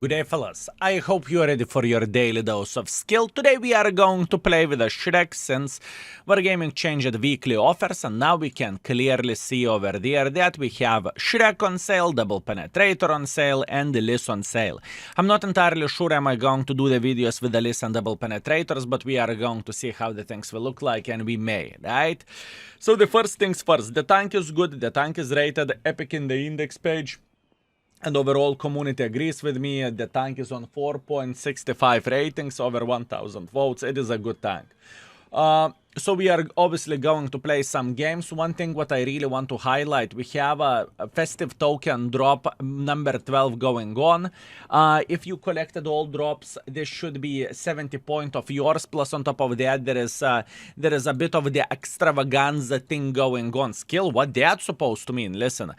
Good day, fellas. I hope you are ready for your daily dose of skill. Today we are going to play with a Shrek since Wargaming changed weekly offers, and now we can clearly see over there that we have Shrek on sale, Double Penetrator on sale, and the Liss on sale. I'm not entirely sure am I going to do the videos with the Liss and Double Penetrators, but we are going to see how the things will look like, and we may, right? So the first things first, the tank is good, the tank is rated epic in the index page. And overall community agrees with me. The tank is on 4.65 ratings, over 1000 votes. It is a good tank. So we are obviously going to play some games. One thing what I really want to highlight, we have a festive token drop number 12 going on. If you collected all drops, this should be 70 points of yours. Plus on top of that, there is a bit of the extravaganza thing going on. Skill, what that's supposed to mean? Listen.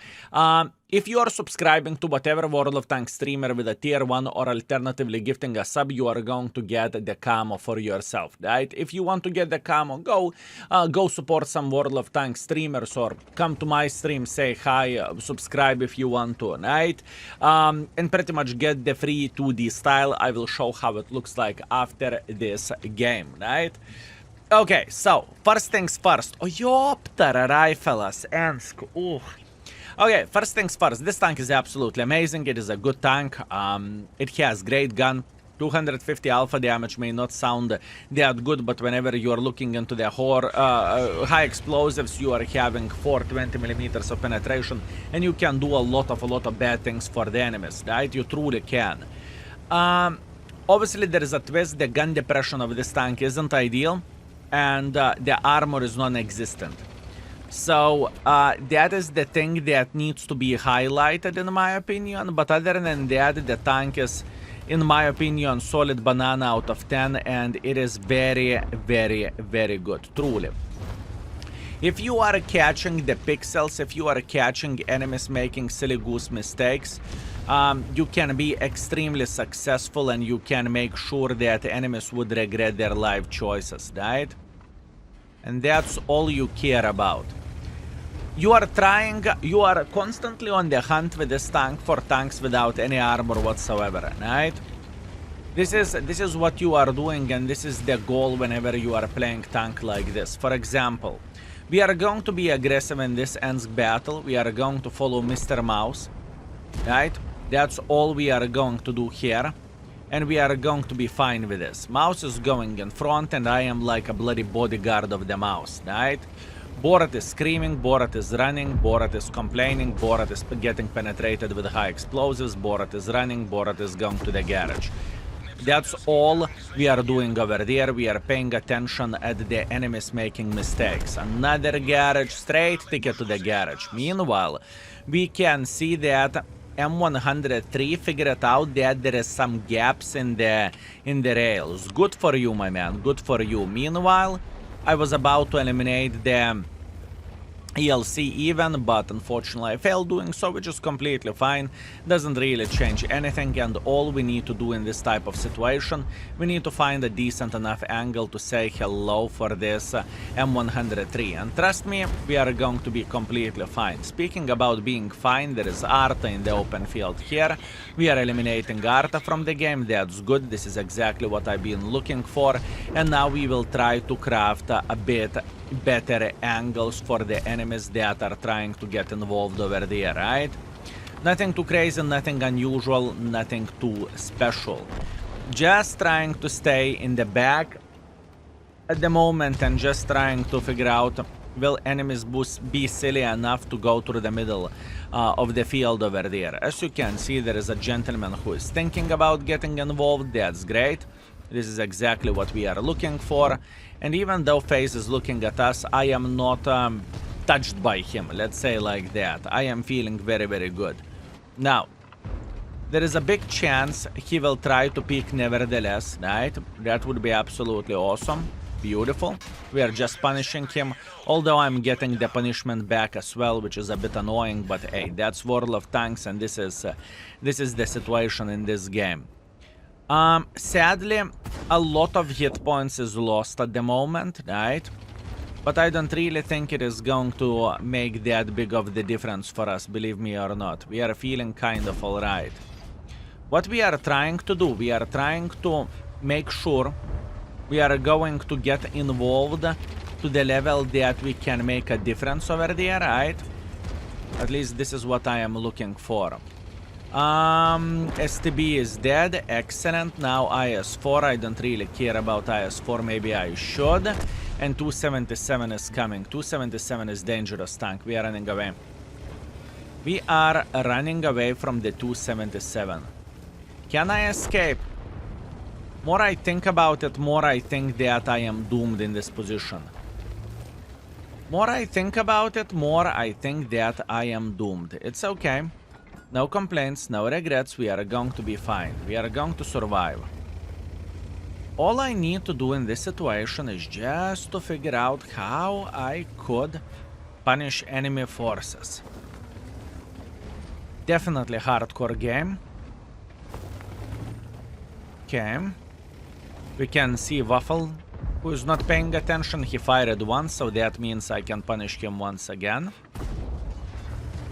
If you are subscribing to whatever World of Tanks streamer with a tier 1 or alternatively gifting a sub, you are going to get the camo for yourself, right? If you want to get the camo, go support some World of Tanks streamers or come to my stream, say hi, subscribe if you want to, right? And pretty much get the free 2D style. I will show how it looks like after this game, right? Okay, so first things first. Oh, yopter, fellas, Ensk, ooh. Okay, first things first, this tank is absolutely amazing. It is a good tank. It has great gun. 250 alpha damage may not sound that good, but whenever you are looking into the high explosives, you are having 420 millimeters of penetration, and you can do a lot of bad things for the enemies, right? You truly can. Obviously, there is a twist. The gun depression of this tank isn't ideal, and the armor is non-existent. So, that is the thing that needs to be highlighted in my opinion, but other than that, the tank is, in my opinion, solid banana out of 10, and it is very good, truly. If you are catching the pixels, if you are catching enemies making silly goose mistakes, you can be extremely successful and you can make sure that enemies would regret their life choices, right? And that's all you care about. You are constantly on the hunt with this tank for tanks without any armor whatsoever, right? This is what you are doing, and this is the goal whenever you are playing tank like this. For example, we are going to be aggressive in this Ensk battle. We are going to follow Mr. Mouse, right? That's all we are going to do here. And we are going to be fine with this. Mouse is going in front, and I am like a bloody bodyguard of the mouse, right? Borat is screaming, Borat is running, Borat is complaining, Borat is getting penetrated with high explosives, Borat is running, Borat is going to the garage. That's all we are doing over there. We are paying attention at the enemies making mistakes. Another garage, straight ticket to the garage. Meanwhile, we can see that M103 figured out that there is some gaps in the rails. Good for you, my man, good for you. Meanwhile, I was about to eliminate the ELC even, but unfortunately I failed doing so, which is completely fine. Doesn't really change anything, and all we need to do in this type of situation, we need to find a decent enough angle to say hello for this M103. And trust me, we are going to be completely fine. Speaking about being fine, there is Arta in the open field here. We are eliminating Arta from the game. That's good. This is exactly what I've been looking for. And now we will try to craft a bit better angles for the enemies that are trying to get involved over there, right? Nothing too crazy, nothing unusual, nothing too special. Just trying to stay in the back at the moment and just trying to figure out, will enemies be silly enough to go through the middle of the field over there. As you can see, there is a gentleman who is thinking about getting involved. That's great. This is exactly what we are looking for. And even though FaZe is looking at us, I am not touched by him, let's say like that. I am feeling very good. Now, there is a big chance he will try to peek nevertheless, right? That would be absolutely awesome. Beautiful. We are just punishing him, although I'm getting the punishment back as well, which is a bit annoying, but hey, that's World of Tanks, and this is the situation in this game. Sadly, a lot of hit points is lost at the moment, right? But I don't really think it is going to make that big of the difference for us, believe me or not. We are feeling kind of alright. What we are trying to do, we are trying to make sure we are going to get involved to the level that we can make a difference over there, right? At least this is what I am looking for. STB is dead. Excellent. Now IS-4. I don't really care about IS-4. Maybe I should. And 277 is coming. 277 is dangerous tank. We are running away. We are running away from the 277. Can I escape? More I think about it, more I think that I am doomed in this position. More I think about it, more I think that I am doomed. It's okay. No complaints, no regrets. We are going to be fine. We are going to survive. All I need to do in this situation is just to figure out how I could punish enemy forces. Definitely hardcore game. Okay. We can see Waffle, who is not paying attention. He fired once, so that means I can punish him once again.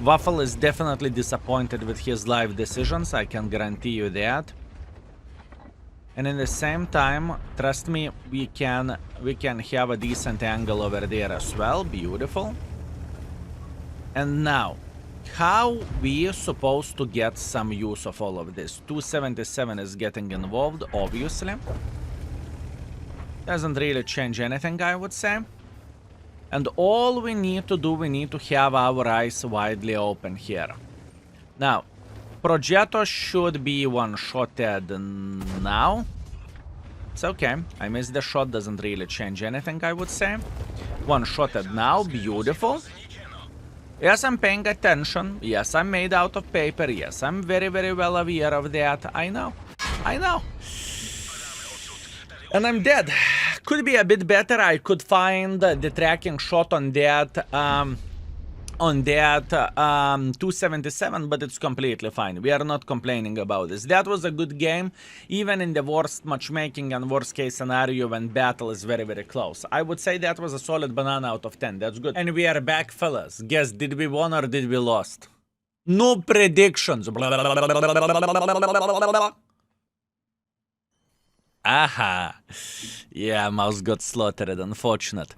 Waffle is definitely disappointed with his life decisions, I can guarantee you that. And in the same time, trust me, we can have a decent angle over there as well. Beautiful. And now, how we supposed to get some use of all of this? 277 is getting involved, obviously. Doesn't really change anything, I would say. And all we need to do, we need to have our eyes widely open here. Now, Progetto should be one-shotted now. It's okay. I missed the shot, doesn't really change anything, I would say. One-shotted now, beautiful. Yes, I'm paying attention. Yes, I'm made out of paper. Yes, I'm very, very well aware of that. I know. I know. And I'm dead. Could be a bit better. I could find the tracking shot on that 277, but it's completely fine. We are not complaining about this. That was a good game, even in the worst matchmaking and worst case scenario when battle is very, very close. I would say that was a solid banana out of 10. That's good. And we are back, fellas. Guess, did we won or did we lost? No predictions. Aha. Yeah, mouse got slaughtered, unfortunate.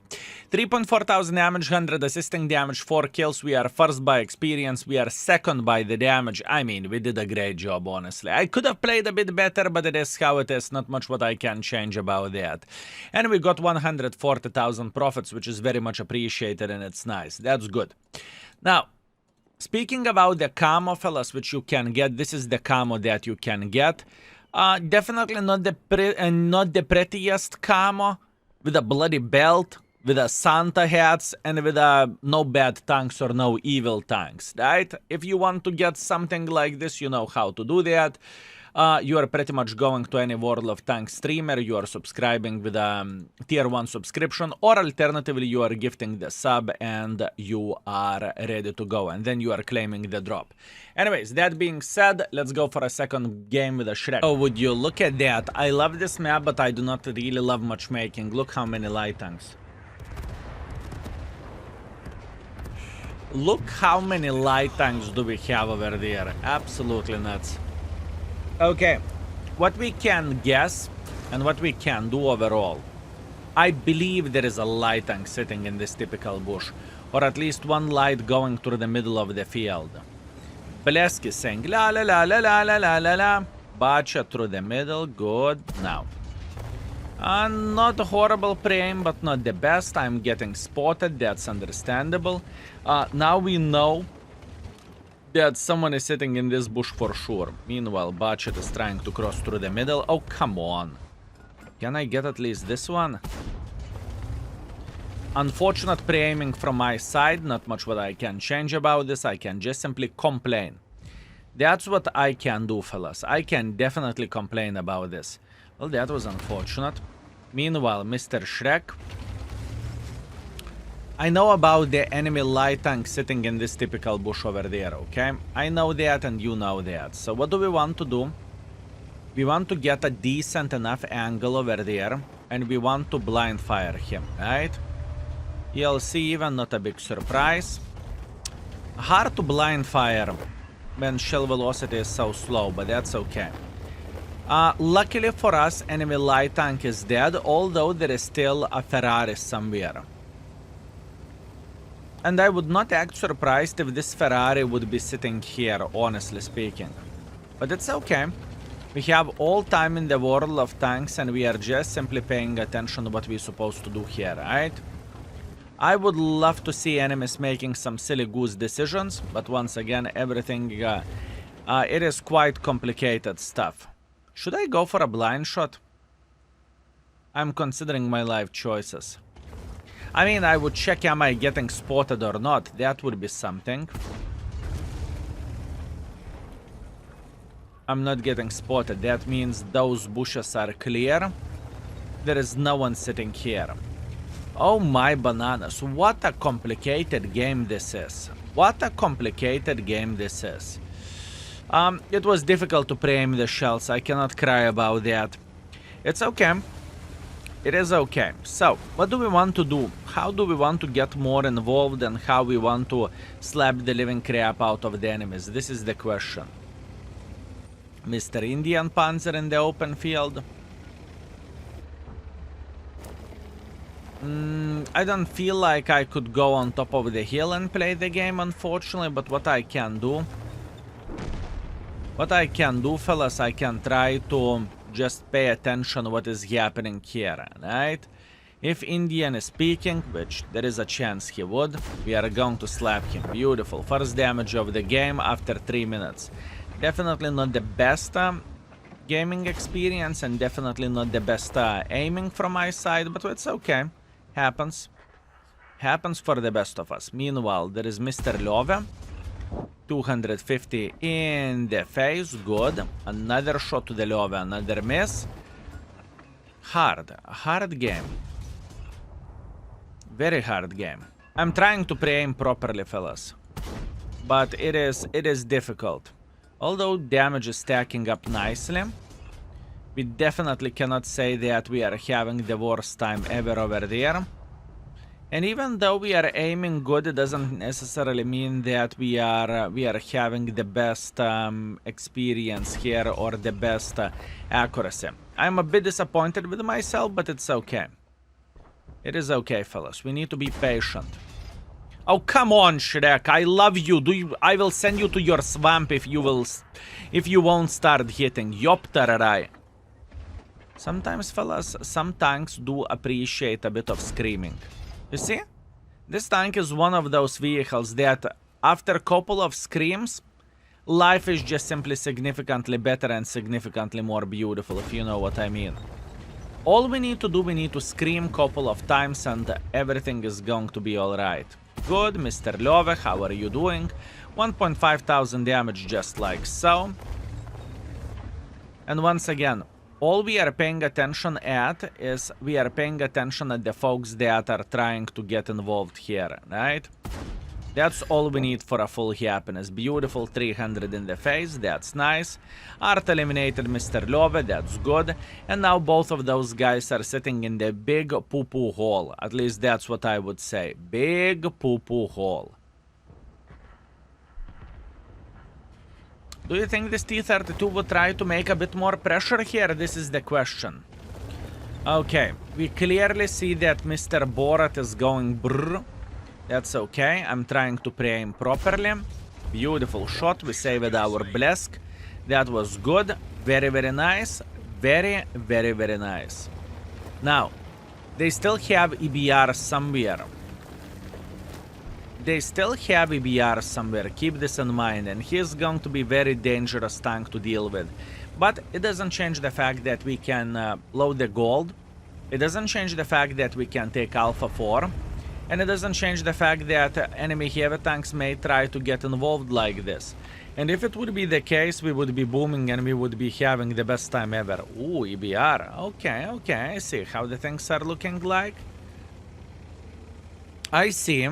3.4 thousand damage, 100 assisting damage, 4 kills. We are first by experience, we are second by the damage. I mean, we did a great job, honestly. I could have played a bit better, but it is how it is. Not much what I can change about that. And we got 140,000 profits, which is very much appreciated, and it's nice. That's good. Now, speaking about the camo, fellas, which you can get, this is the camo that you can get. Definitely not the prettiest camo, with a bloody belt, with a Santa hats, and with no bad tanks or no evil tanks, right? If you want to get something like this, you know how to do that. You are pretty much going to any World of Tanks streamer, you are subscribing with a tier 1 subscription, or alternatively you are gifting the sub and you are ready to go, and then you are claiming the drop. Anyways, that being said, let's go for a second game with a Shrek. Oh, would you look at that? I love this map, but I do not really love matchmaking. Look how many light tanks. Look how many light tanks do we have over there. Absolutely nuts. Okay, what we can guess and what we can do overall. I believe there is a light tank sitting in this typical bush, or at least one light going through the middle of the field. Blesk is saying la la la la la la la la la. Bacha through the middle, good. Now, not a horrible pre-aim, but not the best. I'm getting spotted, that's understandable. Now we know that someone is sitting in this bush for sure. Meanwhile, Bachet is trying to cross through the middle. Oh, come on. Can I get at least this one? Unfortunate pre-aiming from my side. Not much what I can change about this. I can just simply complain. That's what I can do, fellas. I can definitely complain about this. Well, that was unfortunate. Meanwhile, Mr. Shrek. I know about the enemy light tank sitting in this typical bush over there, okay? I know that and you know that. So what do we want to do? We want to get a decent enough angle over there, and we want to blind fire him, right? You'll see, even not a big surprise. Hard to blind fire when shell velocity is so slow, but that's okay. Luckily for us, enemy light tank is dead, although there is still a Ferrari somewhere. And I would not act surprised if this Ferrari would be sitting here, honestly speaking. But it's okay. We have all time in the world of tanks and we are just simply paying attention to what we're supposed to do here, right? I would love to see enemies making some silly goose decisions, but once again, everything, it is quite complicated stuff. Should I go for a blind shot? I'm considering my life choices. I mean, I would check am I getting spotted or not. That would be something. I'm not getting spotted. That means those bushes are clear. There is no one sitting here. Oh my bananas. What a complicated game this is. What a complicated game this is. It was difficult to pre-aim the shells. I cannot cry about that. It's okay. It is okay. So, what do we want to do? How do we want to get more involved and how we want to slap the living crap out of the enemies? This is the question. Mr. Indian Panzer in the open field. I don't feel like I could go on top of the hill and play the game, unfortunately, but what I can do, fellas, I can try to just pay attention what is happening here, right? If Indian is peeking, which there is a chance he would, we are going to slap him. Beautiful. First damage of the game after 3 minutes. Definitely not the best gaming experience and definitely not the best aiming from my side, but it's okay. Happens. Happens for the best of us. Meanwhile, there is Mr. Love. 250 in the face. Good. Another shot to the Love. Another miss. Hard. Hard game. Very hard game. I'm trying to pre-aim properly, fellas. But it is difficult. Although damage is stacking up nicely, we definitely cannot say that we are having the worst time ever over there. And even though we are aiming good, it doesn't necessarily mean that we are having the best experience here or the best accuracy. I'm a bit disappointed with myself, but it's okay. It is okay, fellas. We need to be patient. Oh, come on, Shrek. I love you. I will send you to your swamp if you won't start hitting. Yoptararai. Sometimes, fellas, some tanks do appreciate a bit of screaming. You see? This tank is one of those vehicles that, after a couple of screams, life is just simply significantly better and significantly more beautiful, if you know what I mean. All we need to do, we need to scream a couple of times and everything is going to be alright. Good, Mr. Love, how are you doing? 1,500 damage just like so. And once again, all we are paying attention at is we are paying attention at the folks that are trying to get involved here, right? That's all we need for a full happiness. Beautiful 300 in the face, that's nice. Art eliminated Mr. Love, that's good. And now both of those guys are sitting in the big poo-poo hole. At least that's what I would say. Big poo-poo hole. Do you think this T-32 would try to make a bit more pressure here? This is the question. Okay, we clearly see that Mr. Borat is going brrr. That's okay. I'm trying to pre-aim properly. Beautiful shot. We saved our Blesk. That was good. Very, very nice. Very, very, very nice. Now, they still have EBR somewhere. They still have EBR somewhere. Keep this in mind. And he is going to be very dangerous tank to deal with. But it doesn't change the fact that we can load the gold. It doesn't change the fact that we can take Alpha 4. And it doesn't change the fact that enemy heavy tanks may try to get involved like this. And if it would be the case, we would be booming and we would be having the best time ever. Ooh, EBR. Okay, okay, I see how the things are looking like. I see.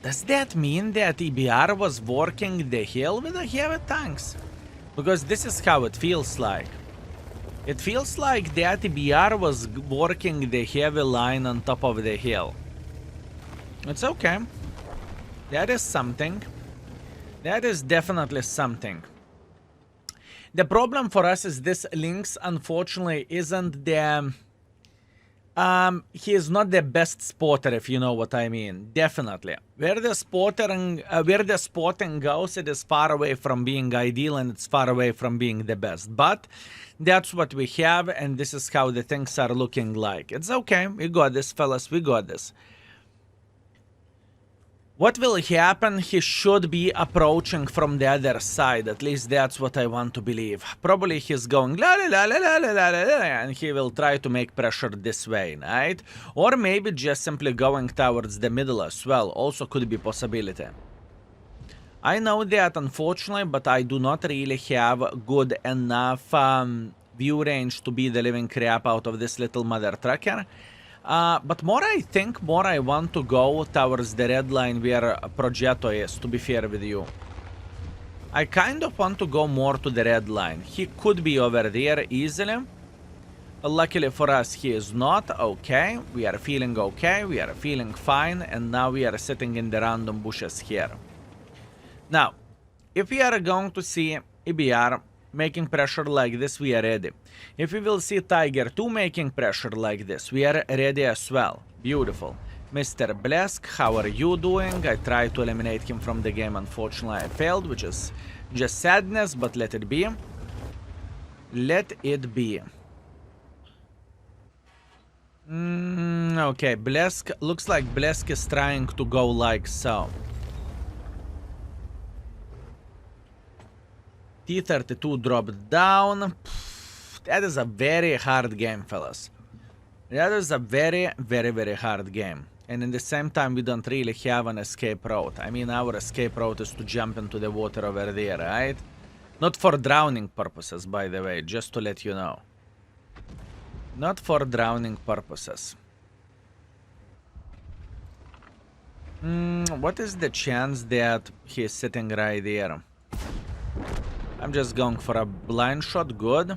Does that mean that EBR was working the hill with the heavy tanks? Because this is how it feels like. It feels like that EBR was working the heavy line on top of the hill. It's okay. That is something. That is definitely something. The problem for us is this Lynx, unfortunately, isn't the... he is not the best spotter, if you know what I mean. Definitely. Where the spotting goes, it is far away from being ideal and it's far away from being the best. But that's what we have, and this is how the things are looking like. It's okay. We got this, fellas. We got this. What will happen? He should be approaching from the other side. At least that's what I want to believe. Probably he's going la la la la la la la la, and he will try to make pressure this way, right? Or maybe just simply going towards the middle as well. Also could be possibility. I know that, unfortunately, but I do not really have good enough view range to be the living crap out of this little mother trucker. But more I think, more I want to go towards the red line where Progetto is, to be fair with you. I kind of want to go more to the red line. He could be over there easily. Luckily for us, he is not. Okay, we are feeling okay, we are feeling fine, and now we are sitting in the random bushes here. Now, if we are going to see EBR making pressure like this, we are ready. If we will see Tiger 2 making pressure like this, we are ready as well. Beautiful. Mr. Blesk, how are you doing? I tried to eliminate him from the game. Unfortunately, I failed, which is just sadness, but let it be. Let it be. Okay, Blesk. Looks like Blesk is trying to go like so. T32 dropped down. That is a very hard game, fellas. That is a very, very, very hard game. And in the same time, we don't really have an escape route. I mean, our escape route is to jump into the water over there, right? Not for drowning purposes, by the way, just to let you know. Not for drowning purposes. What is the chance that he is sitting right there? I'm just going for a blind shot. Good.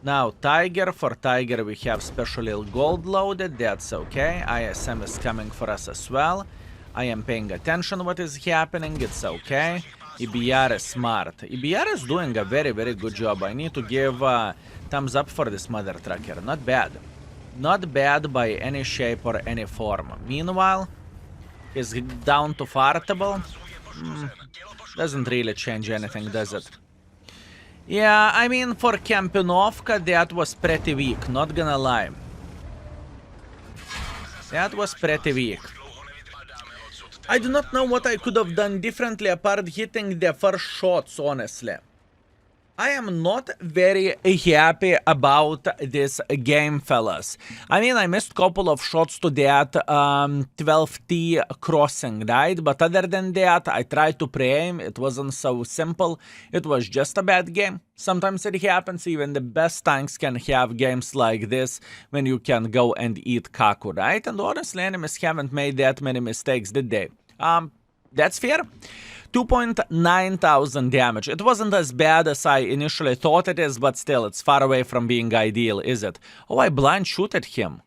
Now, Tiger. For Tiger, we have special gold loaded. That's okay. ISM is coming for us as well. I am paying attention what is happening. It's okay. EBR is smart. EBR is doing a very, very good job. I need to give thumbs up for this mother trucker. Not bad. Not bad by any shape or any form. Meanwhile, he's down to fartable. Doesn't really change anything, does it? Yeah, I mean, for Malinovka, that was pretty weak, not gonna lie. That was pretty weak. I do not know what I could have done differently apart hitting the first shots, honestly. I am not very happy about this game, fellas. I mean, I missed a couple of shots to that 12T crossing, right? But other than that, I tried to pre-aim. It wasn't so simple. It was just a bad game. Sometimes it happens. Even the best tanks can have games like this when you can go and eat kaku, right? And honestly, enemies haven't made that many mistakes, did they? That's fair. 2,900 damage. It wasn't as bad as I initially thought it is, but still, it's far away from being ideal, is it? Oh, I blind shoot at him.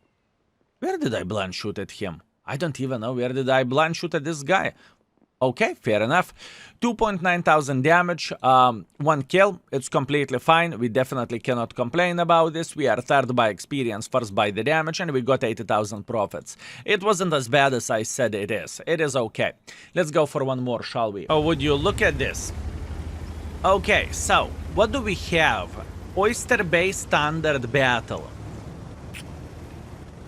Where did I blind shoot at him? I don't even know. Where did I blind shoot at this guy? Okay, fair enough. 2,900 damage, 1 kill. It's completely fine. We definitely cannot complain about this. We are third by experience, first by the damage, and we got 80,000 profits. It wasn't as bad as I said it is. It is okay. Let's go for one more, shall we? Oh, would you look at this? Okay, so, what do we have? Oyster Bay standard battle.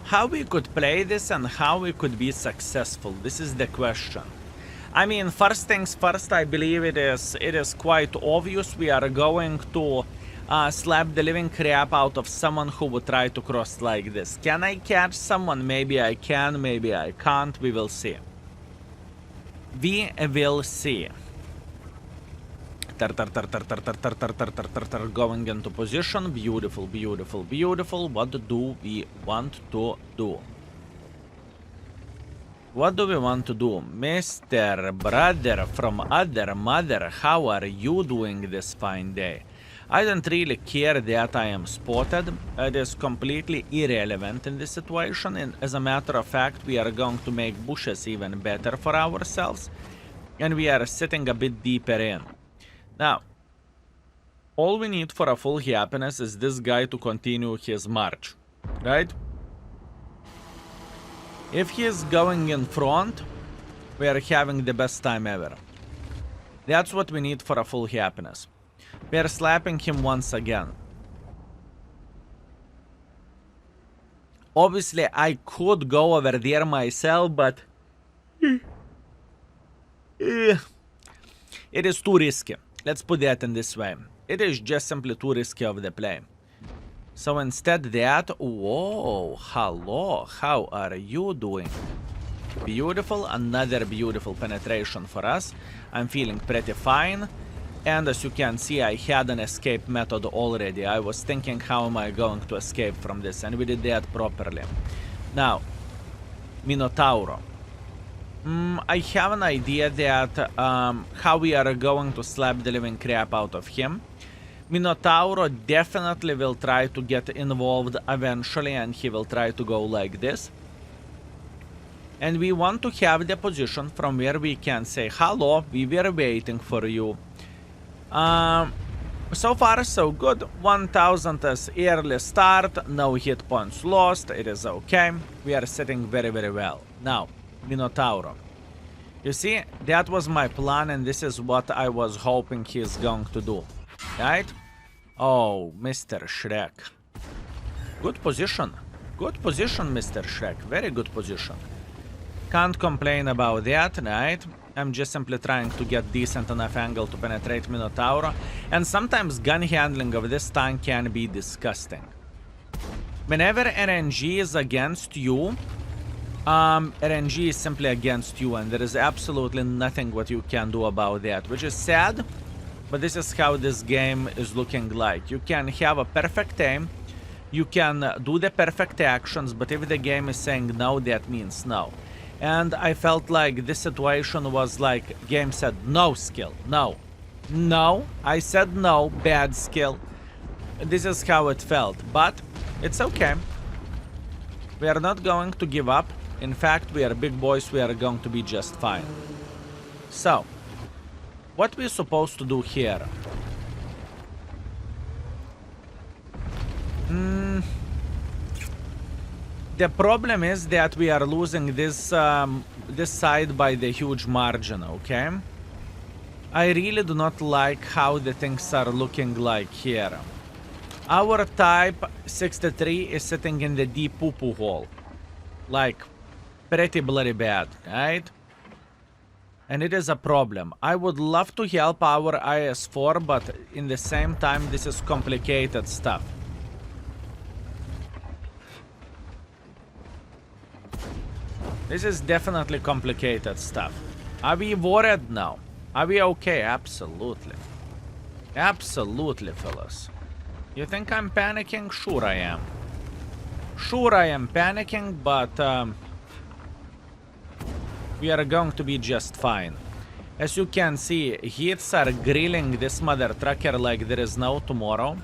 How we could play this and how we could be successful? This is the question. I mean, first things first, I believe it is quite obvious. We are going to slap the living crap out of someone who would try to cross like this. Can I catch someone? Maybe I can, maybe I can't. We will see. We will see. Going into position. Beautiful, beautiful, beautiful. What do we want to do? What do we want to do? Mr. Brother from other mother, how are you doing this fine day? I don't really care that I am spotted. It is completely irrelevant in this situation. And as a matter of fact, we are going to make bushes even better for ourselves. And we are sitting a bit deeper in. Now, all we need for a full happiness is this guy to continue his march, right? If he is going in front, we are having the best time ever. That's what we need for a full happiness. We are slapping him once again. Obviously, I could go over there myself, but it is too risky. Let's put that in this way. It is just simply too risky of the play. So instead that... Whoa, hello, how are you doing? Beautiful, another beautiful penetration for us. I'm feeling pretty fine. And as you can see, I had an escape method already. I was thinking, how am I going to escape from this? And we did that properly. Now, Minotauro. I have an idea that how we are going to slap the living crap out of him. Minotauro definitely will try to get involved eventually, and he will try to go like this. And we want to have the position from where we can say, hello, we were waiting for you. So far, so good. 1000 as early start, no hit points lost, it is okay. We are sitting very, very well. Now, Minotauro. You see, that was my plan, and this is what I was hoping he's going to do. Right? Oh, Mr. Shrek. Good position. Good position, Mr. Shrek. Very good position. Can't complain about that, right? I'm just simply trying to get decent enough angle to penetrate Minotauro. And sometimes gun handling of this tank can be disgusting. Whenever RNG is against you, RNG is simply against you, and there is absolutely nothing what you can do about that, which is sad, but this is how this game is looking like. You can have a perfect aim, you can do the perfect actions, but if the game is saying no, that means no. And I felt like this situation was like, game said no skill, no. No, I said no, bad skill. This is how it felt, but it's okay. We are not going to give up. In fact, we are big boys, we are going to be just fine. So, what we're supposed to do here? The problem is that we are losing this this side by the huge margin, okay? I really do not like how the things are looking like here. Our type 63 is sitting in the deep poo-poo hole. Like, pretty bloody bad, right? And it is a problem. I would love to help our IS-4, but in the same time, this is complicated stuff. This is definitely complicated stuff. Are we worried now? Are we okay? Absolutely. Absolutely, fellas. You think I'm panicking? Sure I am. Sure I am panicking, but we are going to be just fine. As you can see, hits are grilling this mother trucker like there is no tomorrow,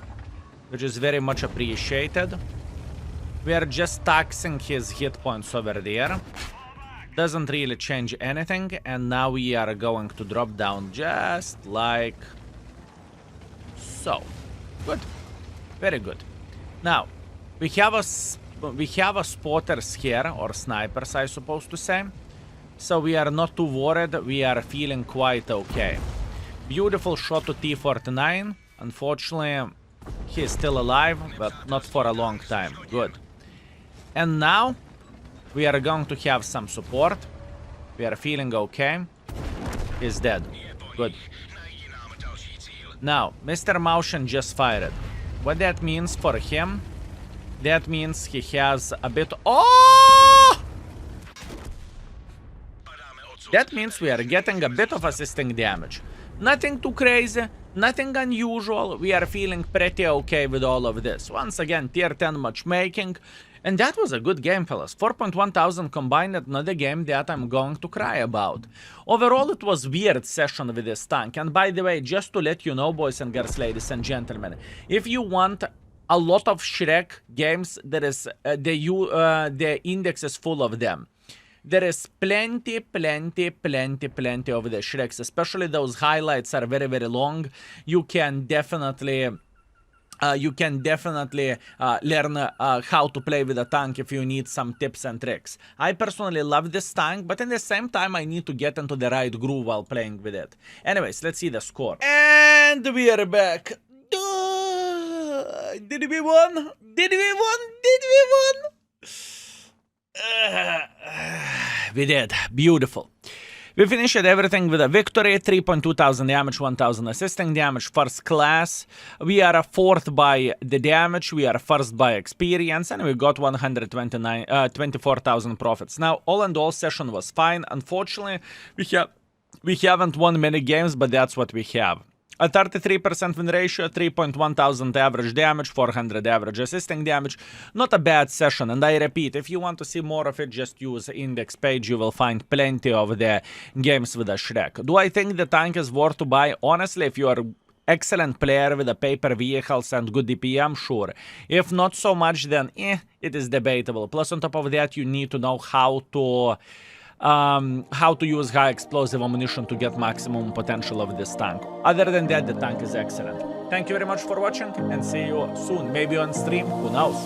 which is very much appreciated. We are just taxing his hit points over there. Doesn't really change anything, and now we are going to drop down just like so. Good. Very good. Now, we have a spotters here, or snipers, I suppose to say. So we are not too worried, we are feeling quite okay. Beautiful shot to T-49. Unfortunately, he is still alive, but not for a long time. Good. And now, we are going to have some support. We are feeling okay. He's dead. Good. Now, Mr. Motion just fired. What that means for him, that means he has a bit... Oh! That means we are getting a bit of assisting damage. Nothing too crazy, nothing unusual. We are feeling pretty okay with all of this. Once again, tier 10 matchmaking. And that was a good game, fellas. 4,100 combined, another game that I'm going to cry about. Overall, it was weird session with this tank. And by the way, just to let you know, boys and girls, ladies and gentlemen, if you want a lot of Shrek games, there is the index is full of them. There is plenty of the Shreks, especially those highlights are very, very long. You can definitely learn how to play with a tank if you need some tips and tricks. I personally love this tank, but at the same time, I need to get into the right groove while playing with it. Anyways, let's see the score. And we are back. Did we won? Did we won? Did we won? We did. Beautiful. We finished everything with a victory, 3.2 thousand damage, 1,000 assisting damage, first class. We are fourth by the damage, we are first by experience, and we got 24,000 profits. Now, all in all, session was fine. Unfortunately, we haven't won many games, but that's what we have. A 33% win ratio, 3.1 thousand average damage, 400 average assisting damage. Not a bad session, and I repeat, if you want to see more of it, just use the index page. You will find plenty of the games with a Shrek. Do I think the tank is worth to buy? Honestly, if you are excellent player with a paper vehicles and good DPM, sure. If not so much, then it is debatable. Plus, on top of that, you need to know how to use high explosive ammunition to get maximum potential of this tank. Other than that, the tank is excellent. Thank you very much for watching, and see you soon. Maybe on stream, who knows?